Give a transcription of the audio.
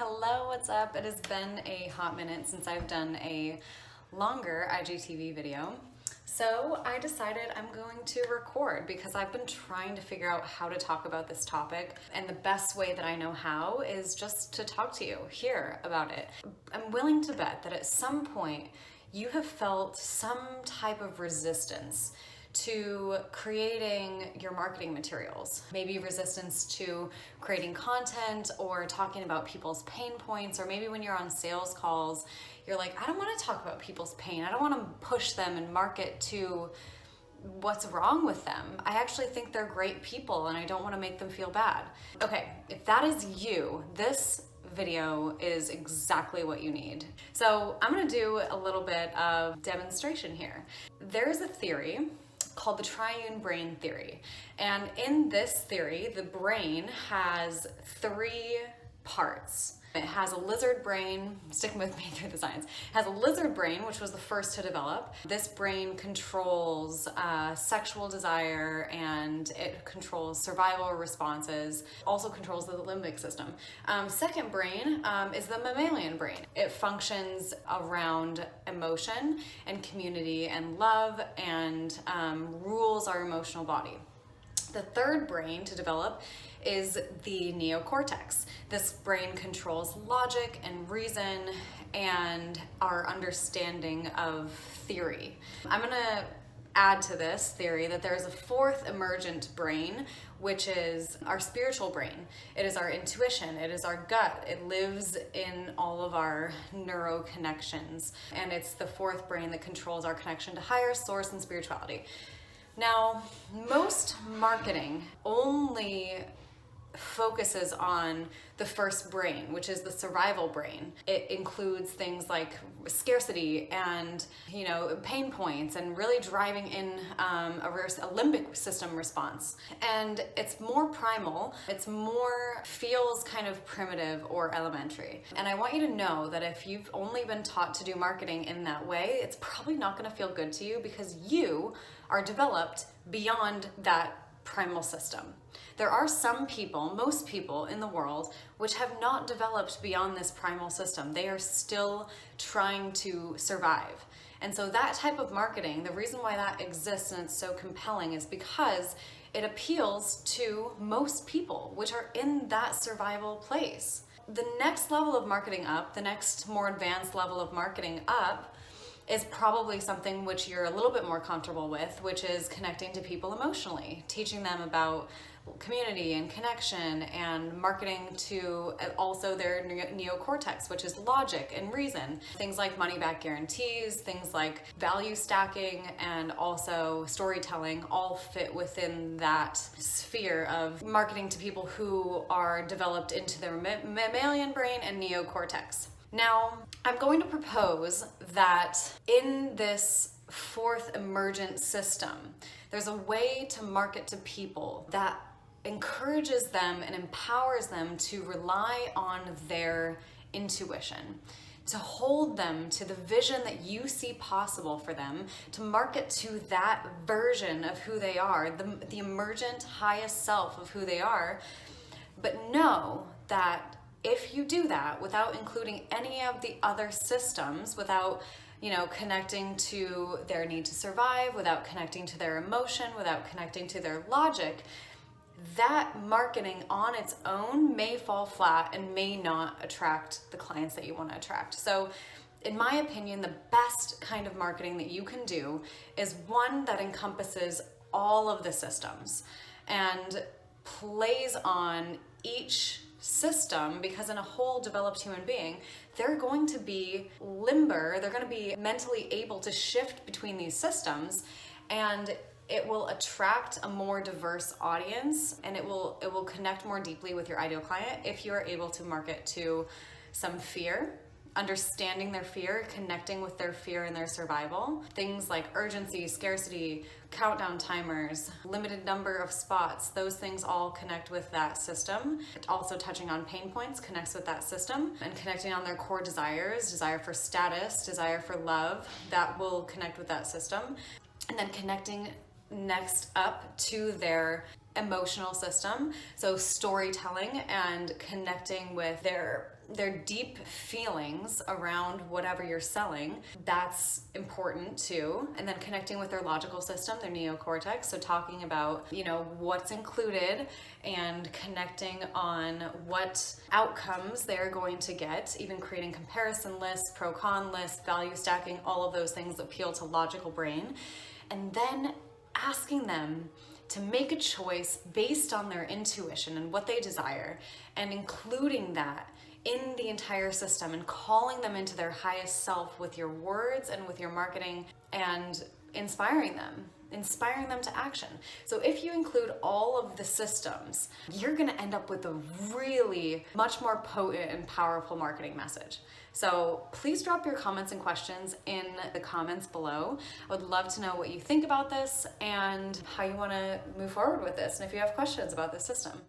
Hello, what's up? It has been a hot minute since I've done a longer IGTV video. So I decided I'm going to record because I've been trying to figure out how to talk about this topic, and the best way that I know how is just to talk to you, hear about it. I'm willing to bet that at some point you have felt some type of resistance to creating your marketing materials. Maybe resistance to creating content or talking about people's pain points, or maybe when you're on sales calls, you're like, I don't want to talk about people's pain. I don't want to push them and market to what's wrong with them. I actually think they're great people and I don't want to make them feel bad. Okay, if that is you, this video is exactly what you need. So I'm going to do a little bit of demonstration here. There's a theory called the triune brain theory. And in this theory, the brain has three parts. It has a lizard brain, sticking with me through the science, it has a lizard brain, which was the first to develop. This brain controls sexual desire, and it controls survival responses, also controls the limbic system. Second brain is the mammalian brain. It functions around emotion and community and love, and rules our emotional body. The third brain to develop is the neocortex. This brain controls logic and reason and our understanding of theory. I'm gonna add to this theory that there is a fourth emergent brain, which is our spiritual brain. It is our intuition, it is our gut, it lives in all of our neuroconnections, and it's the fourth brain that controls our connection to higher source and spirituality. Now, most marketing only focuses on the first brain, which is the survival brain. It includes things like scarcity and, pain points, and really driving in a limbic system response. And it's more primal, feels kind of primitive or elementary. And I want you to know that if you've only been taught to do marketing in that way, it's probably not gonna feel good to you, because you are developed beyond that primal system. There are some people, most people in the world, which have not developed beyond this primal system. They are still trying to survive. And so that type of marketing, the reason why that exists and it's so compelling is because it appeals to most people, which are in that survival place. The next level of marketing up, the next more advanced level of marketing up, is probably something which you're a little bit more comfortable with, which is connecting to people emotionally, teaching them about community and connection, and marketing to also their neocortex, which is logic and reason. Things like money back guarantees, things like value stacking, and also storytelling all fit within that sphere of marketing to people who are developed into their mammalian brain and neocortex. Now, I'm going to propose that in this fourth emergent system, there's a way to market to people that encourages them and empowers them to rely on their intuition, to hold them to the vision that you see possible for them, to market to that version of who they are, the emergent highest self of who they are. But know that if you do that without including any of the other systems, without connecting to their need to survive, without connecting to their emotion, without connecting to their logic, that marketing on its own may fall flat and may not attract the clients that you want to attract. So in my opinion, the best kind of marketing that you can do is one that encompasses all of the systems and plays on each system, because in a whole developed human being, they're going to be limber, they're going to be mentally able to shift between these systems, and it will attract a more diverse audience, and it will connect more deeply with your ideal client if you are able to market to some fear, understanding their fear, connecting with their fear and their survival. Things like urgency, scarcity, countdown timers, limited number of spots, those things all connect with that system. Also touching on pain points connects with that system, and connecting on their core desires, desire for status, desire for love, that will connect with that system. And then connecting next up to their emotional system. So storytelling and connecting with their deep feelings around whatever you're selling, that's important too. And then connecting with their logical system, their neocortex. So talking about, what's included and connecting on what outcomes they're going to get, even creating comparison lists, pro-con lists, value stacking, all of those things appeal to logical brain. And then asking them to make a choice based on their intuition and what they desire, and including that in the entire system and calling them into their highest self with your words and with your marketing, and inspiring them to action. So if you include all of the systems, you're gonna end up with a really much more potent and powerful marketing message. So please drop your comments and questions in the comments below. I would love to know what you think about this and how you wanna move forward with this, and if you have questions about this system.